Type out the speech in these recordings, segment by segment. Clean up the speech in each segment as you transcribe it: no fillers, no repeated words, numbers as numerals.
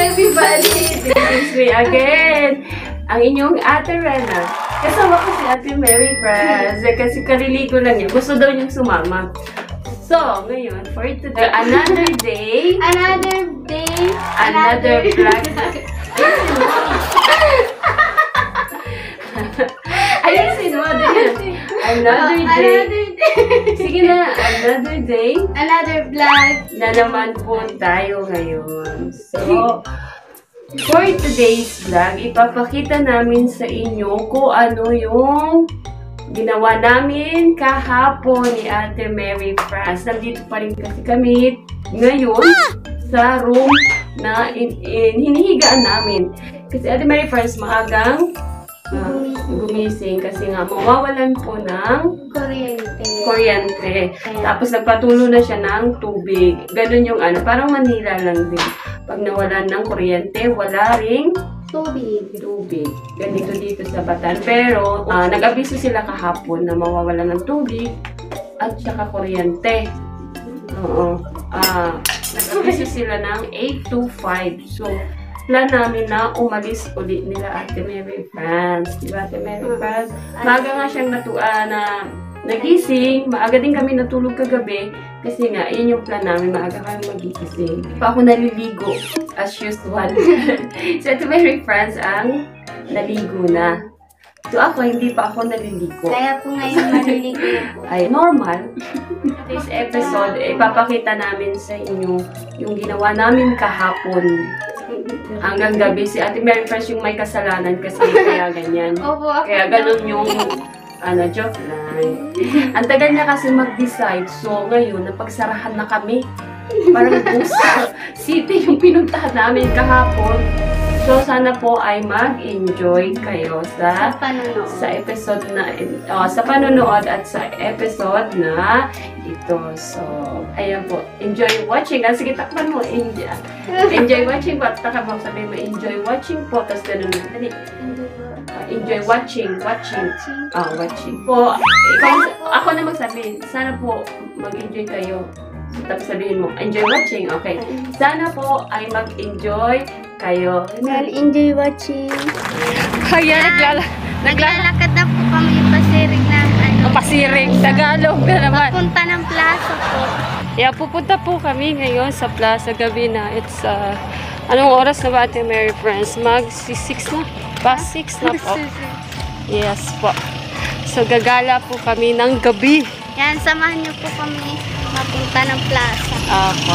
everybody! This is me again, ang inyong Ate Rena. Kasama ko si Ate Mary Franz, kasi kaliligo lang niya. Gusto daw niyang sumama. So, ngayon, for today, another day, another vlog. Ayusin mo, another day. Sige na, another day. Another vlog. Na naman po tayo ngayon. So, for today's vlog, ipapakita namin sa inyo kung ano yung ginawa namin kahapon ni Ate Mary Franz. Nandito pa rin kasi kami ngayon sa room na hinihigaan namin. Kasi Ate Mary Franz maagang gumising kasi nga mawawalan po ng kuryente. Tapos nagpatulo na siya ng tubig. Ganun yung ano, parang Manila lang din. Pag nawalan ng kuryente, wala ring tubig. Ganito dito sa Batan. Pero nag-abiso sila kahapon na mawawalan ng tubig at saka kuryente. Oo. Nag-abiso sila ng 8 to 5. So, plan namin na umalis ulit nila Ate Mary Franz. Diba Ate Mary Franz? Maaga nga siyang nagising. Maaga din kami natulog kagabi. Kasi nga, yun yung plan namin. Maaga kami magigising. Pa ako naliligo. As usual. So Ate Mary Franz ang naligo na. So ako, hindi pa ako naliligo. Kaya po ngayon maliligo na po. Ay, normal. This episode, ipapakita namin sa inyo yung ginawa namin kahapon. Hanggang gabi, si Ate Mary Franz yung may kasalanan kasi kaya ganyan. Opo, kaya ganun yung, joke lang. Ang tagal niya kasi mag-decide. So, ngayon, napagsarahan na kami. Parang Busa City yung pinuntahan namin kahapon. So, sana po ay mag-enjoy kayo sa episode na, sa panonood at sa episode na ito. So, ayan po. Enjoy watching. Sige, takpan mo. Enjoy watching po. Taka mo sabihin mo, enjoy watching po. Tapos ganun na. Dali. Enjoy watching. Watching po. Ako na magsabi. Sana po mag-enjoy kayo. Tapos sabihin mo, enjoy watching. Okay. Sana po ay mag-enjoy kayo. Enjoy watching. Kaya naglalakad na po kami pasiring ng Pasiring. Tagalog na naman. Papunta ng plaza po. Yeah, pupunta po kami ngayon sa plaza gabi na. It's, anong oras na ba Ate Mary Franz? Mag-6 na? Past 6 na po. Yes po. So, gagala po kami ng gabi. Yan, samahan niyo po kami mapunta ng plaza. Apo.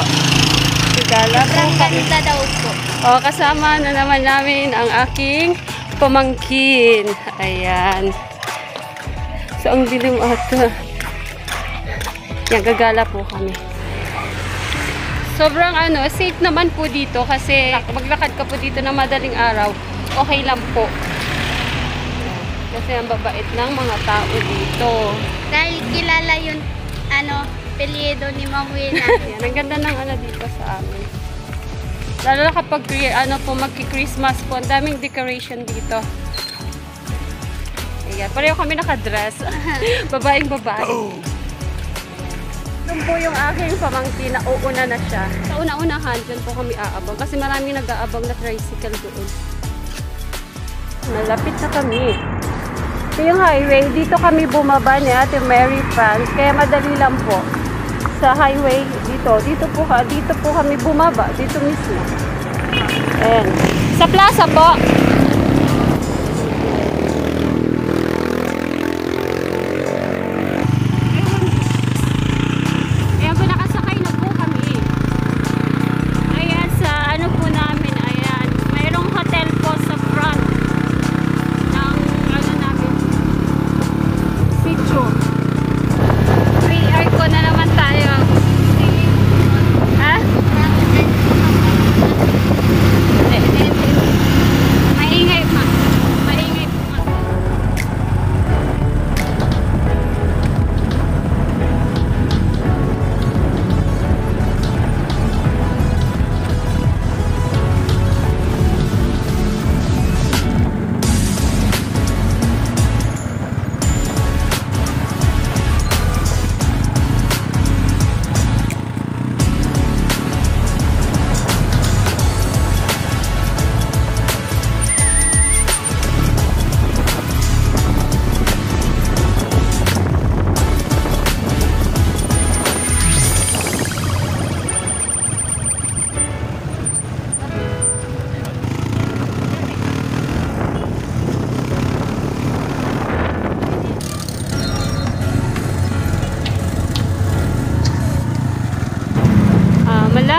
Gagala po kami. Ganda daw po. O, kasama na naman namin ang aking pamangkin. Ayan. So, ang dilim ata. Yan, gagala po kami. Sobrang safe naman po dito kasi maglakad ka po dito na madaling araw. Okay lang po. Kasi ang babait ng mga tao dito. Dahil kilala yun, apelyido ni Ma'am Wina. Yan, ang ganda ng dito sa amin. Lalo na kapag magki-Christmas po, ang daming decoration dito. Ayan, pareho kami nakadress. Babaeng babae. Doon po yung aking pamangkin na uuna na siya. Sa una-unahan, dyan po kami aabang. Kasi marami nag-aabang na tricycle doon. Malapit na kami. Ito yung highway. Dito kami bumaba ni Ate Mary Franz. Kaya madali lang po. Sa highway, dito po kami bumaba. Dito mismo. Ayan. Sa plaza po.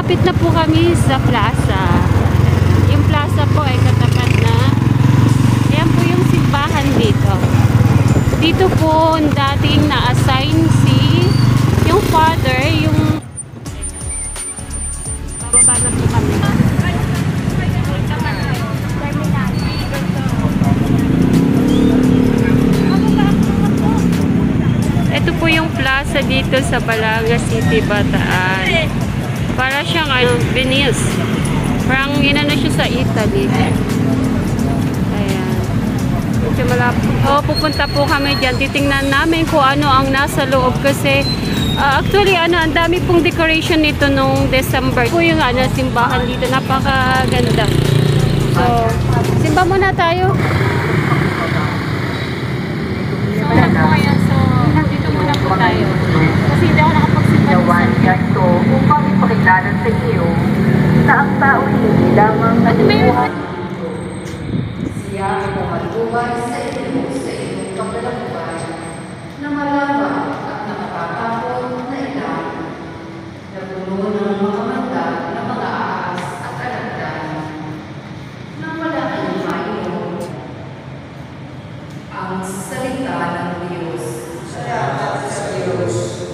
Malapit na po kami sa plaza. Yung plaza po ay katapat na. Ayan po yung simbahan dito. Dito po dating na-assign yung father, yung bababa na po kami. Ito po yung plaza dito sa Balanga City, Bataan. Para siyang Venice. Parang inano siya sa Italy. Ayan. Medyo malapit. Pupunta po kami dyan. Titingnan namin kung ano ang nasa loob kasi actually, ang dami pong decoration nito nung December. Po yung simbahan dito. Napakaganda. So, simba muna tayo. So, ngayon. So, dito muna po tayo. Kasi hindi ako nakapagsimba Nawayan to upang ipakilala sa iyo na ang tao hindi lamang nabubuhay. Siya ang pumatubay sa iyo sa iyong kapalakuan na malawak at nakakatakot na ilang na puno ng mga mata na mga ahas at alagdan na wala kang mayon ang salita ng Diyos. Salamat sa Diyos.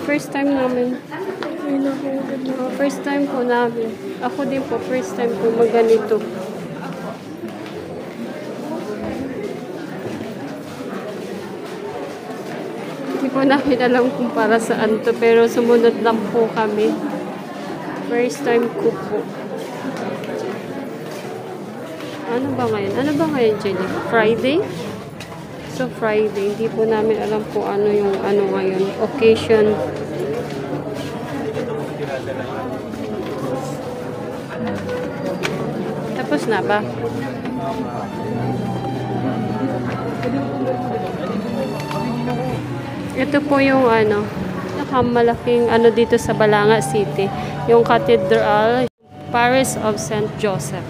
First time namin. First time po namin. Ako din po, first time po maganito. Hindi po namin alam kung para saan to, pero sumunod lang po kami. First time ko po. Ano ba ngayon, Jenny? Friday? So, Friday. Hindi po namin alam po ano yung ngayon. Occasion. Tapos na ba? Ito po yung nakamalaking dito sa Balanga City. Yung Cathedral, Parish of St. Joseph.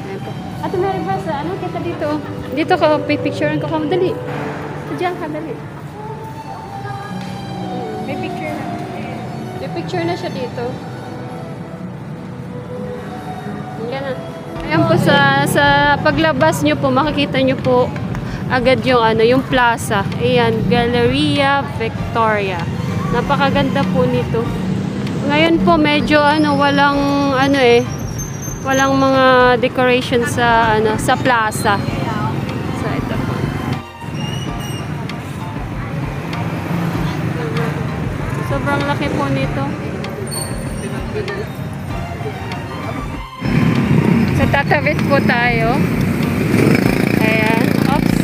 Ayan po. At meron ba sa kita dito? Dito ka, pipicturean ko ka. Dali. Diyan ka, dali. May picture na. May picture na siya dito. Yan na. Ayan po sa paglabas nyo po, makikita nyo po agad yung plaza. Ayan, Galleria Victoria. Napakaganda po nito. Ngayon po medyo walang walang mga decoration sa plaza. So ito po. Sobrang laki po nito. So tatawid po tayo. Ayan. Oops.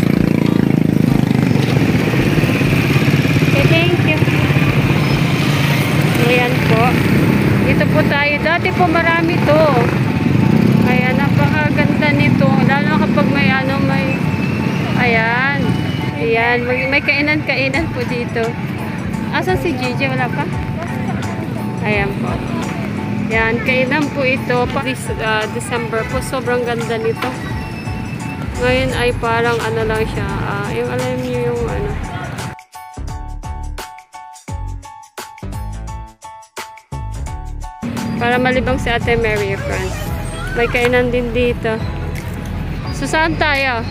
Okay, thank you. Ayan po. Dito po tayo. Dati po marami to. Ayan, napakaganda nito. Lalo kapag may ayan. Ayan, may kainan-kainan po dito. Asan si Gigi? Wala pa? Ayan po. Ayan, kainan po ito. This December po. Sobrang ganda nito. Ngayon ay parang ano lang siya. Yung alam niyo yung ano. Para malibang si Ate Mary, friends. May kainan din dito. So, saan tayo?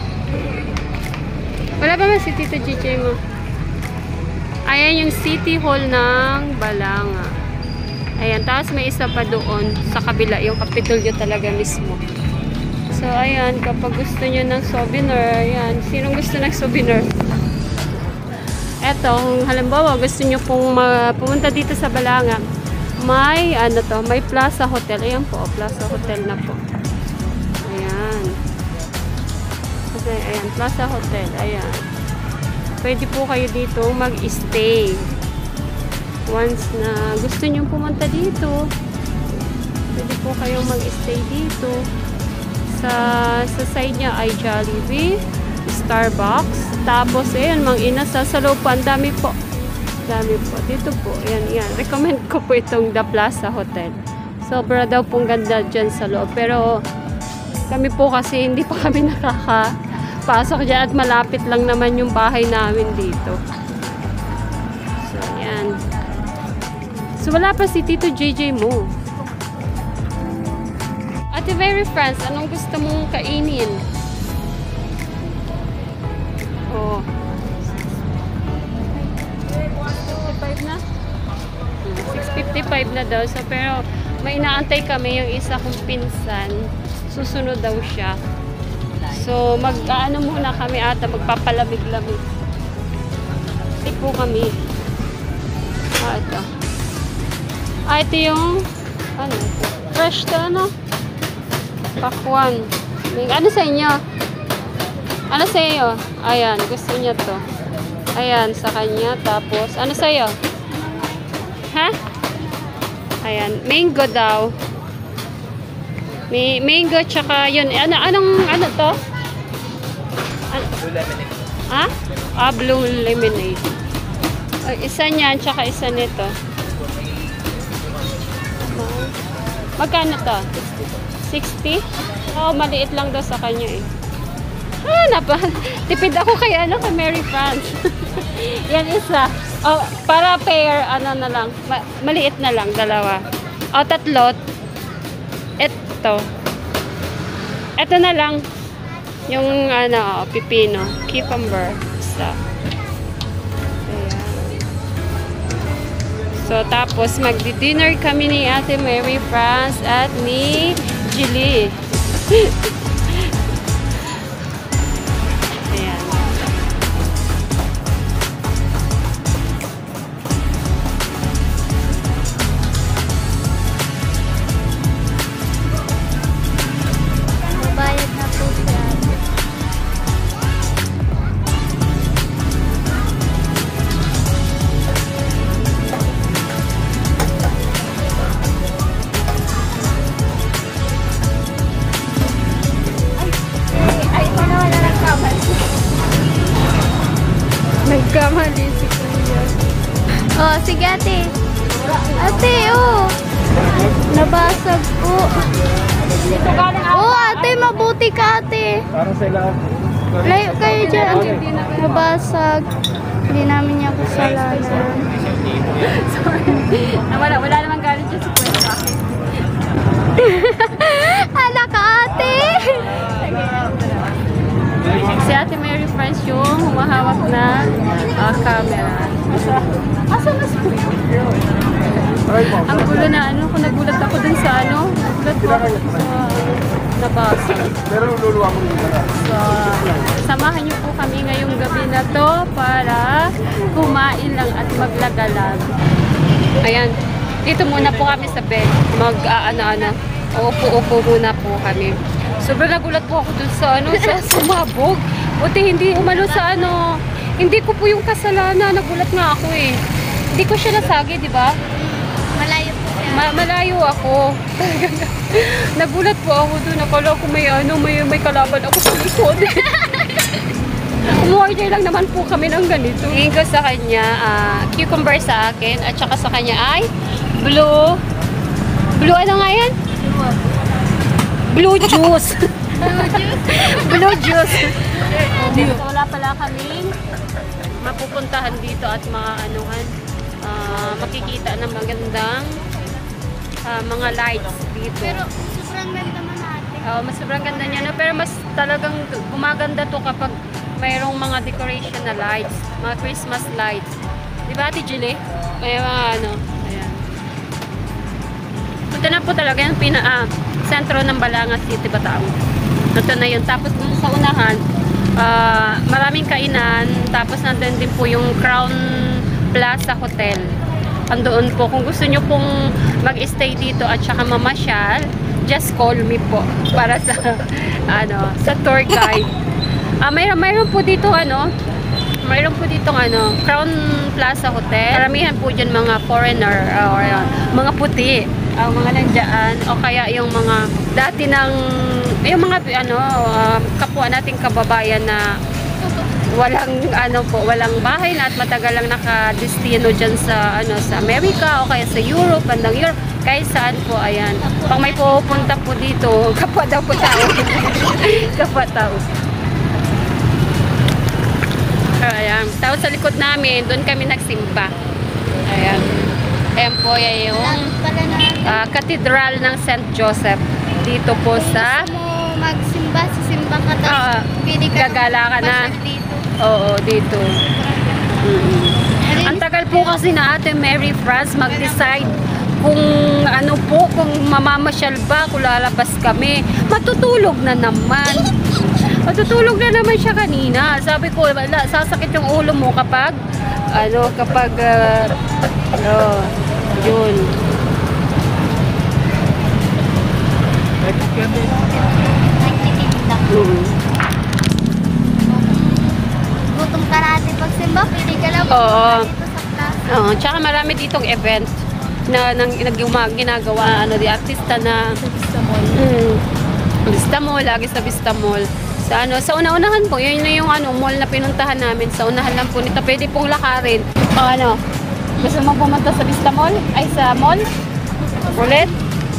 Wala ba nga si Tito Gigi mo? Ayan yung City Hall ng Balanga. Ayan, tapos may isa pa doon sa kabila, yung Kapitolyo talaga mismo. So, ayan, kapag gusto nyo ng souvenir, ayan, sinong gusto ng souvenir? Eto, kung halimbawa, gusto nyo pong pumunta dito sa Balanga, may, ano to, may Plaza Hotel. Ayan po, Plaza Hotel na po. Ayan. Okay, ayan, Plaza Hotel, ayan. Pwede po kayo dito mag-stay. Once na gusto nyo pumunta dito, pwede po kayo mag-stay dito. Sa side niya ay Jollibee, Starbucks. Tapos, ayan, Mang Ina, sa loob po, ang dami po. Dami po. Dito po, ayan, ayan. Recommend ko po itong The Plaza Hotel. Sobra daw pong ganda dyan sa loob. Pero, kami po kasi hindi pa kami nakakapasok dyan at malapit lang naman yung bahay namin dito. So, ayan. So, wala pa si Tito JJ mo. Ate Very friends, anong gusto mong kainin? Oh. 6:55 na? 6:55 na daw. So, pero may inaantay kami yung isa kong pinsan. Susunod daw siya. So, mag-ano muna kami ata, magpapalamig-lamig. Ito po kami. Ito. Ito yung ano, fresh to, ano? Pakwan. Ano sa inyo? Ano sa iyo? Ayan, gusto niya to. Ayan, sa kanya. Tapos, ano sa iyo? Ha? Ayan, mango daw. May mango, tsaka yun. Ano to? Blue lemonade. Ha? Blue lemonade. Isa niyan, tsaka isa nito. Magkano to? 60? Oh, maliit lang daw sa kanya eh. Tipid ako kay Mary France. Yan isa. Oh, para pair, ano na lang. Maliit na lang, dalawa. O, tatlo. Ito. Ito na lang. Yung, pipino. Cucumber. Isa. Ayan. So, tapos, magdi-dinner kami ni Ate Mary France at ni Julie. Nagkamali si Kuya. Oh, sige ate. Ate, oh. Nabasag po. Oh, ate, mabuti ka ate. Parang sila. Layo kayo dyan. Nabasag. Hindi namin niya kasalanan. Sorry. Wala naman galit dyan si Kuya sa akin. Anak ka ate. Si Ate Mary France yung humahawak na camera. Asa na si Kuya? Ang gulo na kung nagulat ako dun sa nagulat ko ako sa nabasa. Pero luluwa mo nila. So, samahan niyo po kami ngayong gabi na to para kumain lang at maglagalag. Ayan, dito muna po kami sa bed. Uupo-upo muna po kami. Sobrang nagulat po ako dun sa sa sumabog. Buti hindi umano sa hindi ko po yung kasalanan. Nagulat nga ako eh. Hindi ko siya nasagi, di ba? Malayo po siya. Malayo ako. Nagulat po ako dun. Akala ko may kalaban ako sa likod. Umorder lang naman po kami ng ganito. Hingin ko sa kanya, cucumber sa akin. At saka sa kanya ay blue ano nga yan? Blue juice. Blue juice. So, wala pala kaming mapupuntahan dito at mga anuhan. Makikita ng magandang mga lights dito. Pero sobrang ganda man natin. Mas sobrang ganda niya, no? Pero mas talagang gumaganda to kapag mayroong mga decoration na lights, mga Christmas lights. Di ba, Ate Julie? May mga ano, ayan. Punta na po talaga yung sentro ng Balanga City, Bataan. Ito na yun. Tapos dun sa unahan, maraming kainan. Tapos nandun din po yung Crown Plaza Hotel. Andoon po. Kung gusto nyo pong mag-stay dito at saka mamasyal, just call me po para sa sa tour guide. Mayroon po dito Crown Plaza Hotel. Karamihan po dyan mga foreigner or mga puti ang mga nandiyan, o kaya yung mga dati ng yung mga kapwa nating kababayan na walang bahay na at matagal lang nakadestino dyan sa sa Amerika o kaya sa Europe, bandang Europe, kahit saan po. Ayan, pag may pupunta po dito, kapwa daw po tao. Kapwa tao. Ayan, tapos sa likod namin, doon kami nagsimba. Ayan. Ayan po yung Cathedral ng St. Joseph. Dito po sa... Gusto mo magsimba, sisimba ka tapos pili ka gagala ka na. Dito. Oo, dito. Ang tagal po kasi na Ate Mary Franz mag-decide kung kung mamamasyal ba, kung lalabas kami. Matutulog na naman. Matutulog na naman siya kanina. Sabi ko, sasakit yung ulo mo kapag yun. Gutom ka natin pagsimba, pili ka lang. Oo. Dito sa plaza. Tsaka marami ditong event na ginagawa di artista na Vista Mall, lagi sa Vista Mall. Sa una-unahan po, yun na yung mall na pinuntahan namin. Sa unahan lang po nito, pwede pong lakarin. Gusto mo pumunta sa Vista Mall? Ay, sa mall? Ulit?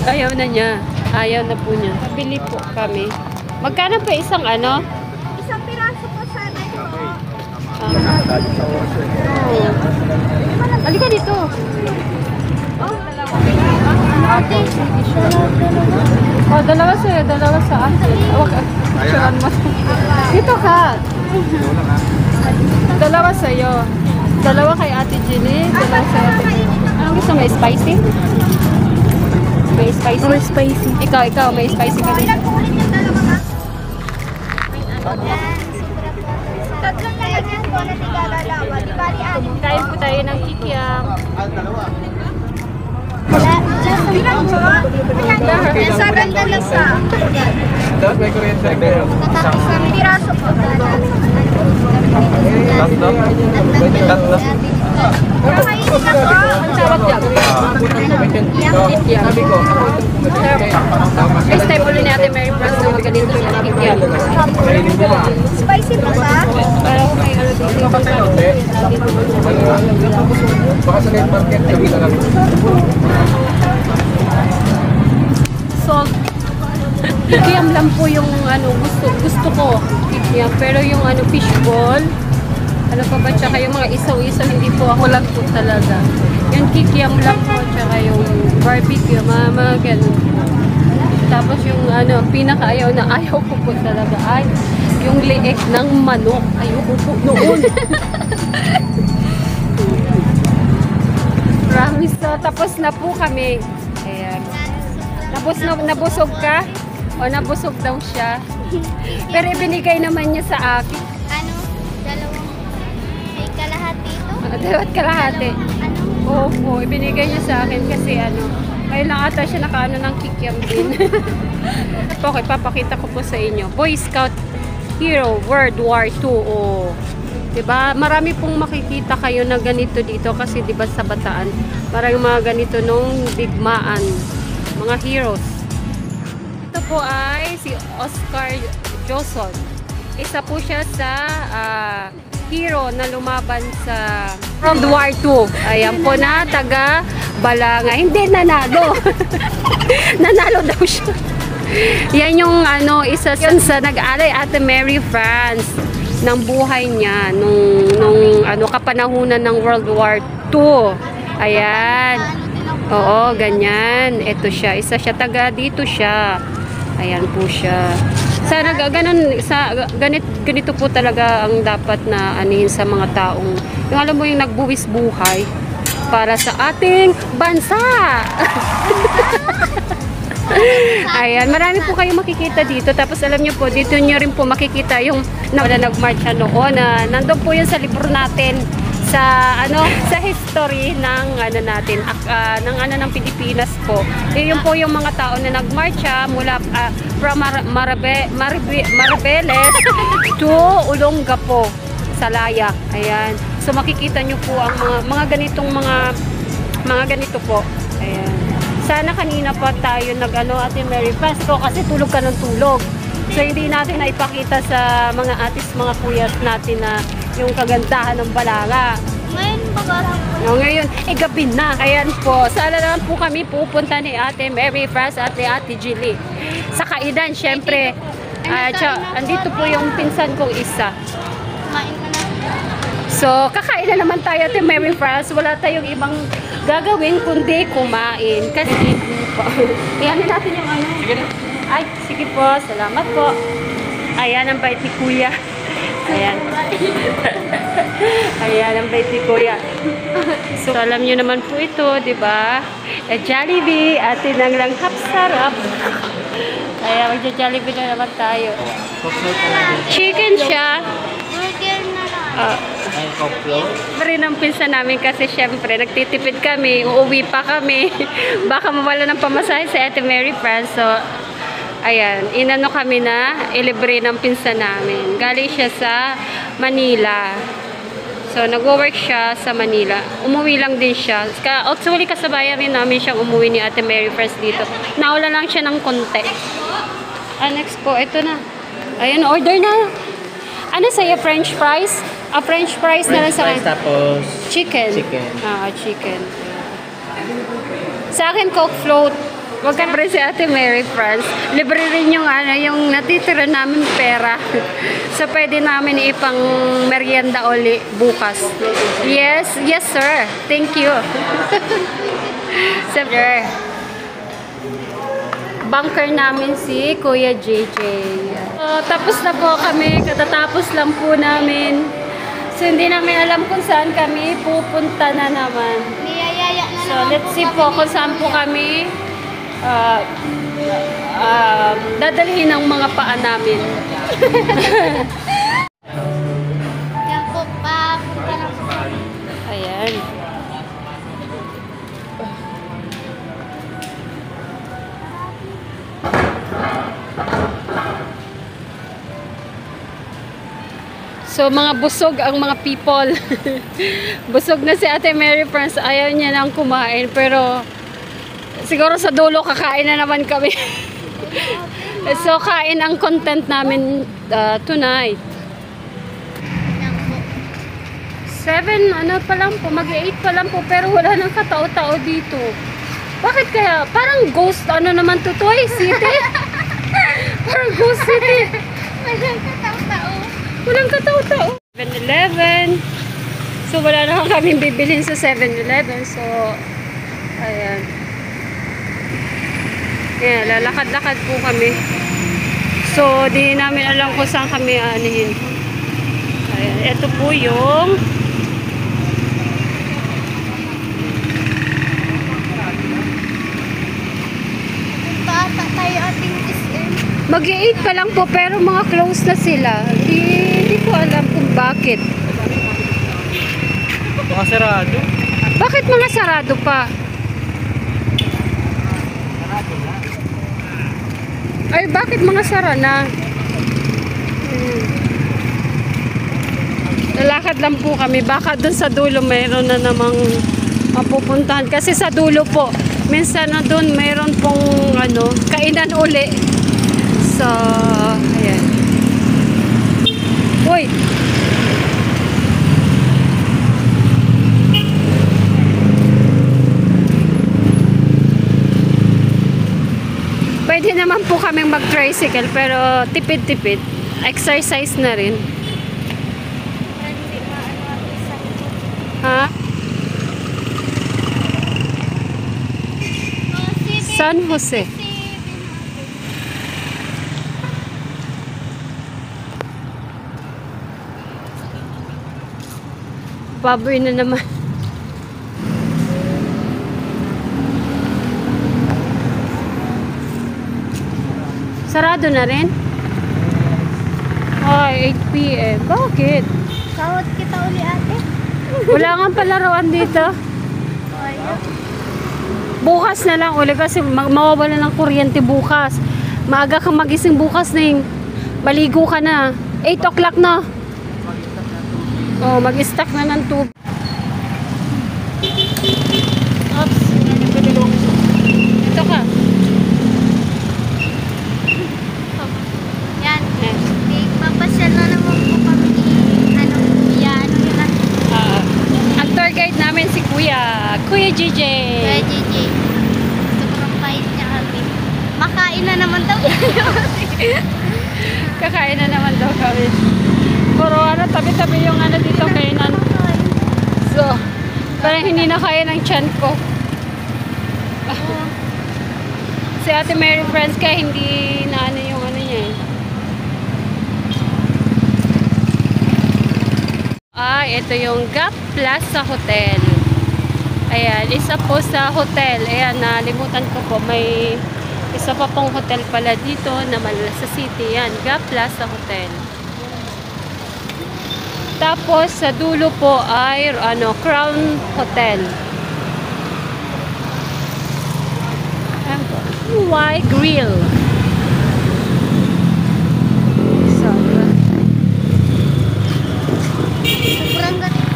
Ayaw na niya. Ayaw na po niya. Bili po kami. Magkano pa isang Isang piraso po sana ito. Halika dito. Dalawa sa'yo, dalawa sa akin. Picturean mo. Dito ka. Dalawa sa'yo. Dalawa kay Ate Jenny. Dalawa sa'yo. Anong gusto mo? Spicy? May spicy? May spicy. Ikaw, may spicy ka din. Ilan po ulit yung dalawa ka? Yan, sobra po. Tatlong na yan po na tigalalawa. Di bali anin. Kain po tayo ng kikiam. Bilang po. Sa ganda na sa. Dapat may kuryente rin. Isang piraso po. Tatlo. Kakainin na po. Ang tawag dyan? Kikiam. Sabi ko, Next time ulit ni Ate Mary Franz na magaling sa kikiam. Spicy po ba? Parang may dito. baka sa night market, sabi na lang. Salt. Kikiam lang po yung gusto ko. Kikiam. Pero yung fishball, pa ba, tsaka yung mga isaw-isaw, hindi po ako lang po talaga. Yung kikiam lang po, tsaka yung barbecue, mga ganun. Tapos yung pinakaayaw na ayaw ko po talaga ay yung leeg ng manok. Ayoko po noon. Promise. So, tapos na po kami. Ayan. Nabusog ka? O nabusog daw siya? Pero ibinigay naman niya sa akin. Dalawang may kalahati ito? Dalawat kalahati. Opo, ibinigay niya sa akin kasi ngayon lang ata siya nakaano ng kikiam din. Okay, papakita ko po sa inyo. Boy Scout Hero World War II. Oh. Diba? Marami pong makikita kayo na ganito dito kasi diba sa Bataan, parang mga ganito nung digmaan. Mga heroes. Ito po ay si Oscar Joson. Isa po siya sa hero na lumaban sa World War II. Ayan po na, taga Balanga. Hindi nanalo. Nanalo daw siya. Yan yung ano, isa yun sa nag-alay Ate Mary France ng buhay niya nung ano kapanahunan ng World War II. Ayan. Oo, ganyan. Ito siya. Isa siya taga dito siya. Ayan po siya. Sana ganito po talaga ang dapat na anihin sa mga taong yung alam mo yung nagbuwis buhay para sa ating bansa. Ayan, marami po kayong makikita dito. Tapos alam niyo po, dito niyo rin po makikita yung nag-march noon na nandun po yun sa libro natin sa sa history ng natin ng Pilipinas po. Yun po yung mga tao na nagmarcha mula from Maribeles to Olongapo sa Layak. Ayan. So makikita niyo po ang mga ganitong mga ganito po. Ayan. Sana kanina pa tayo Ate Mary Pasko kasi tulog ka ng tulog. So hindi natin naipakita sa mga atis, mga kuyas natin na yung kagandahan ng Balanga. Ngayon ba No, ngayon, gabi na. Ayan po. Sana naman po kami pupunta ni Ate Mary France at ni Ate Jilly. Sa kainan, syempre. Andito po yung pinsan kong isa. Kumain ka na. So, kakain na naman tayo Ate Mary France. Wala tayong ibang gagawin kundi kumain. Kasi, iyanin natin yung ano. Sige na. Ay, sige po. Salamat po. Ayan, ang bait ni Kuya. Ayan. Ayan, ang bait ni Kuya. So, alam nyo naman po ito, di ba? Jollibee, atin ang langhap sarap. Kaya, magja-Jollibee na naman tayo. Chicken siya. Burger na lang. Rin ang pinsan namin kasi syempre, nagtitipid kami, uuwi pa kami. Baka mawala ng pamasahe si Ate Mary France. So, ayan, inano kami na ilibre ng pinsan namin. Galing siya sa Manila. So, nag-work siya sa Manila. Umuwi lang din siya. Actually, kasabayan rin namin siyang umuwi ni Ate Mary first dito. Naula lang siya ng konti. Next po, ito na. Ayan, order na. Ano sa'yo, French fries? French fries na lang sa akin. Tapos Chicken. chicken. Chicken. Sa akin, Coke float. Wag ka pre si Ate Mary France. Libre rin yung yung natitira namin pera. So pwede namin ipang merienda uli bukas. Yes, yes sir. Thank you. Sir. Bunker namin si Kuya JJ. Tapos na po kami. Katatapos lang po namin. So hindi namin alam kung saan kami pupunta na naman. Niyayaya na So naman let's see po kung saan po kami dadalhin ang mga paa namin. Yan po pa. Punta lang po. Ayan. So mga busog ang mga people. Busog na si Ate Mary France. Ayaw niya nang kumain pero siguro sa dulo kakain na naman kami. So kain ang content namin tonight. Yan po. 7 pa lang po, mag-8 pa lang po pero wala nang katao-tao dito. Bakit kaya? Parang ghost naman to Toy City. Parang ghost city. Walang katao-tao. Walang katao-tao. 7-Eleven. So wala na kami bibilhin sa 7-Eleven. So ayan. Ayan, lalakad-lakad po kami. So di namin alam kung saan kami anihin. Ayan, ito po yung Punta tayo ating SM. mag-8 pa lang po pero mga close na sila. Hindi ko alam kung bakit. Mga sarado. Bakit mga sarado pa? Ay, bakit mga sara na? Lalakad lang po kami. Baka dun sa dulo mayroon na namang mapupuntahan. Kasi sa dulo po, minsan na dun mayroon pong kainan uli. So, ayan. Uy! Pwede naman naman po kaming mag-tricycle pero tipid-tipid. Exercise na rin. Hindi maano ang isang Ha? San Jose. Baboy na naman. Sarado na rin? Ay, 8 PM. Bakit? Sahod kita uli ate. Wala nga palaruan dito. Ayun. Bukas na lang uli kasi mawawala ng kuryente bukas. Maaga kang magising bukas na yung maligo ka na. 8 o'clock na. Oh, mag-stack na ng tubig. Oops. Ito ka. Yan. Papasyal na naman po kami ni kuya, ano yun lang. Ang tour guide namin si Kuya JJ. Kuya JJ. Sobrang bait niya kami. Makain na naman daw. Kakain na naman daw kami. Puro tabi-tabi yung dito kainan. So, parang hindi na kaya ng tiyan ko. Si Ate Mary Friends kaya hindi na yung niya eh. Ito yung Gap Plaza Hotel. Ayan, isa po sa hotel. Ayan, nalimutan ko po. May isa pa pong hotel pala dito na sa city. Ayan, Gap Plaza Hotel. Tapos, sa dulo po ay Crown Hotel. Y Grill. Sobrang galing.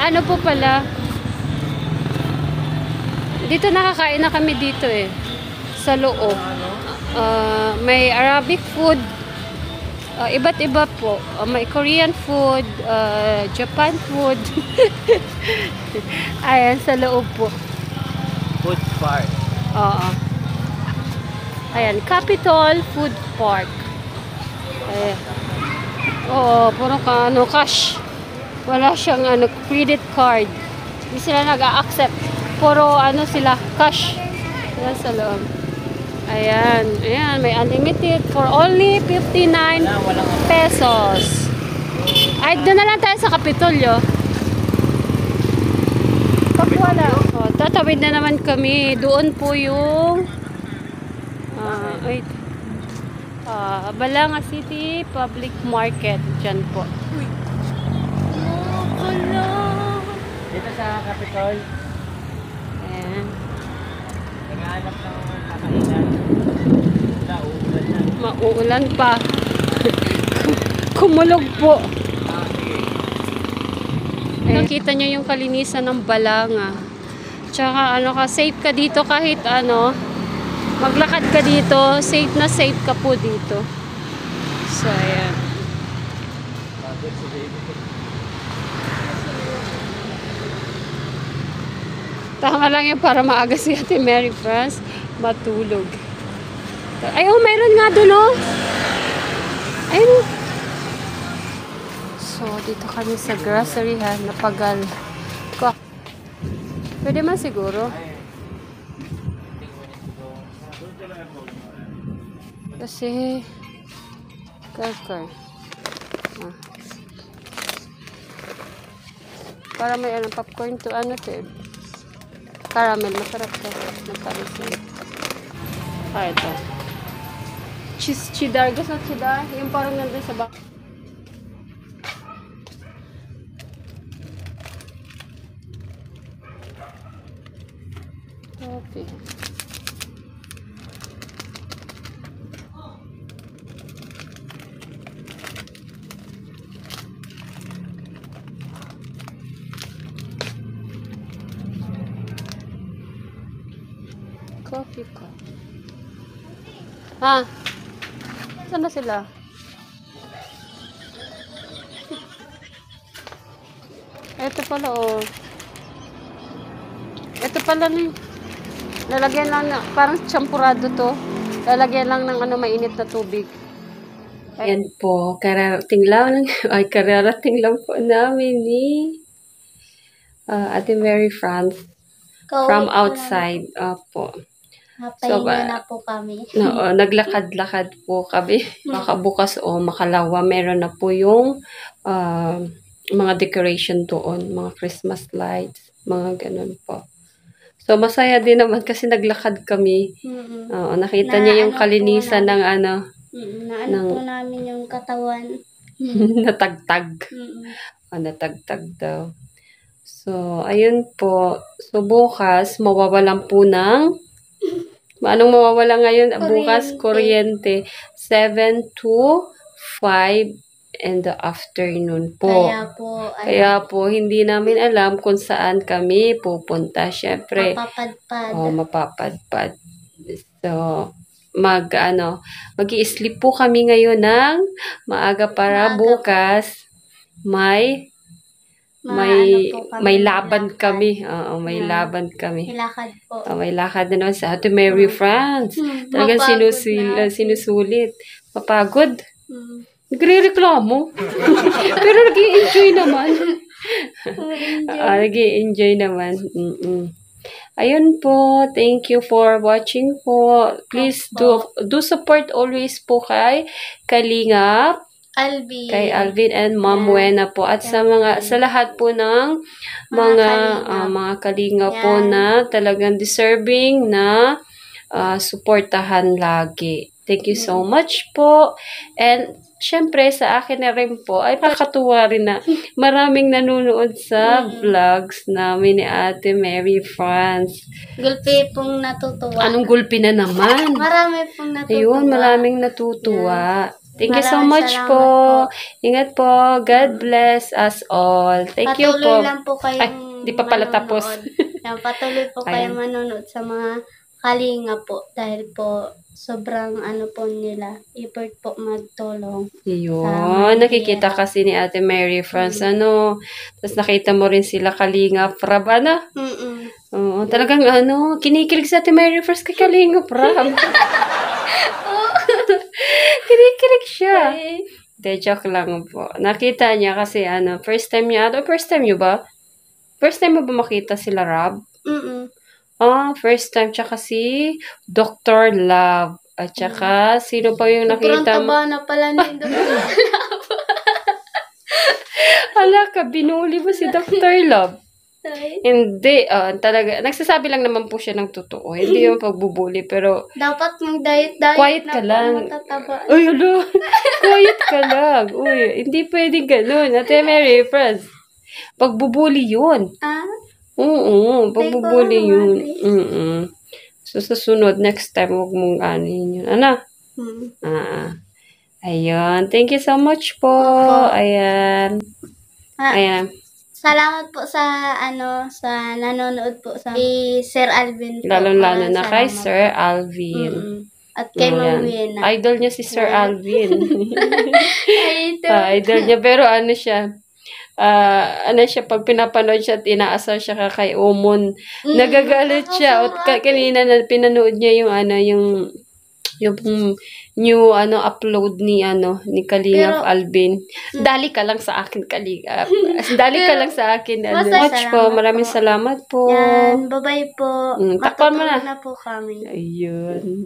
Ano po pala? Dito nakakain na kami dito eh. Sa loob. May Arabic food. Iba't iba po. May Korean food. Japan food. Ayan, sa loob po. Food park. Oo. Ayan, Capitol Food Park. Ayan. Oo, puro cash. Wala siyang credit card. Hindi sila nag-a-accept. Puro sila, cash. Yan sa loob. Ayan, ayan, may unlimited for only 59 pesos. Ay, doon na lang tayo sa Kapitolyo. Pag wala. O, tatawid na naman kami. Doon po yung Balanga City Public Market. Diyan po. Dito sa Capitol. Ayan. Naghahanap ng kakainan. Uulan na. Mauulan pa. Kumulog po. Nakita nyo yung kalinisan ng Balanga. Tsaka safe ka dito kahit maglakad ka dito, safe na safe ka po dito. So, ayan. Tama lang yun para maaga si Ate Mary Friends matulog. Ay, mayroon nga doon, oh. Ayun. So, dito kami sa grocery, ha. Napagal. Pwede man siguro. Kasi, para may popcorn to caramel, masarap to. Nagparis. Ito. Cheddar. Gusto na cheddar? Yung parang nandun sa bak. Okay. Coffee cup. Saan na sila? Ito pala, oh. Ito pala, lalagyan lang na, parang champurado to. Lalagyan lang ng mainit na tubig. Ayan po, kararating lang po namin ni Ate Mary France from outside. Opo. Napahinga na po kami. No, naglakad-lakad po kami. Baka bukas o makalawa, meron na po yung mga decoration doon, mga Christmas lights, mga ganun po. So, masaya din naman kasi naglakad kami. Nakita niya yung kalinisan ng po namin yung katawan. natagtag. Natagtag daw. So, ayun po. So, bukas, mawawalan po ng anong mawawala ngayon? Bukas, kuryente. 7 to 5 in the afternoon po. Kaya po, hindi namin alam kung saan kami pupunta. Siyempre, mapapadpad. So, mag-i-sleep po kami ngayon ng maaga para bukas may laban kami. May laban kami. May lakad po. May lakad na naman sa Ate Mary France. Talagang sinusulit. Mapagod. Nagre-reklamo. Pero nag-i-enjoy naman. Nag-i-enjoy naman. Ayun po. Thank you for watching po. Please do support always po kay Kalingap. Kay Alvin and Ma'am Wena po. At sa lahat po ng mga kalinga po na talagang deserving na suportahan lagi. Thank you so much po. And syempre sa akin na rin po ay nakakatuwa rin na maraming nanonood sa vlogs namin ni Ate Mary France. Gulpi pong natutuwa. Anong gulpi na naman? Marami pong natutuwa. Ayun, maraming natutuwa. Thank you so much po. Ingat po. God bless us all. Thank you po. Patuloy lang po kayong di pa pala tapos. Patuloy po kayong manonood sa mga kalinga po. Dahil po, sobrang po nila. Effort po magtulong. Yun. Nakikita kasi ni Ate Mary France. Tapos nakita mo rin sila kalinga Prab. Oo, talagang kinikilig sa Ate Mary France kay Kalinga Prab. Kinikilig siya. De, joke lang po. Nakita niya kasi first time niya. First time niyo ba? First time mo ba makita sila Rab? First time. Tsaka si Dr. Love. At tsaka, sino pa yung nakita mo? Sobrang taba na pala ni Dr. Love. Hala ka, binuli mo si Dr. Love. Hindi, talaga, nagsasabi lang naman po siya ng totoo. Hindi yung pagbubuli, pero dapat mag-diet-diet quiet ka lang. Uy, alo, quiet ka lang. Uy, hindi pwede ganun. Ate Mary France, pagbubuli yun. Oo, pagbubuli yun. So, sa sunod, next time, huwag mong anin yun. Ayun. Thank you so much po. Ayan. Ayan. Salamat po sa sa nanonood po sa kay Sir Alvin po. Lalo-lalo na kay Sir Alvin. At kay Ma'am Wena. Idol niya si Sir Alvin. Idol niya. Pero siya, pag pinapanood siya at inaasar siya kay Omon, nagagalit siya. At kanina na pinanood niya yung new upload ni Kalingap Alvin. Dali ka lang sa akin, Kalingap. Dali ka lang sa akin. Much po. Maraming salamat po. Yan, bye-bye po. Takpan mo na. Matutulog na po kami. Ayun.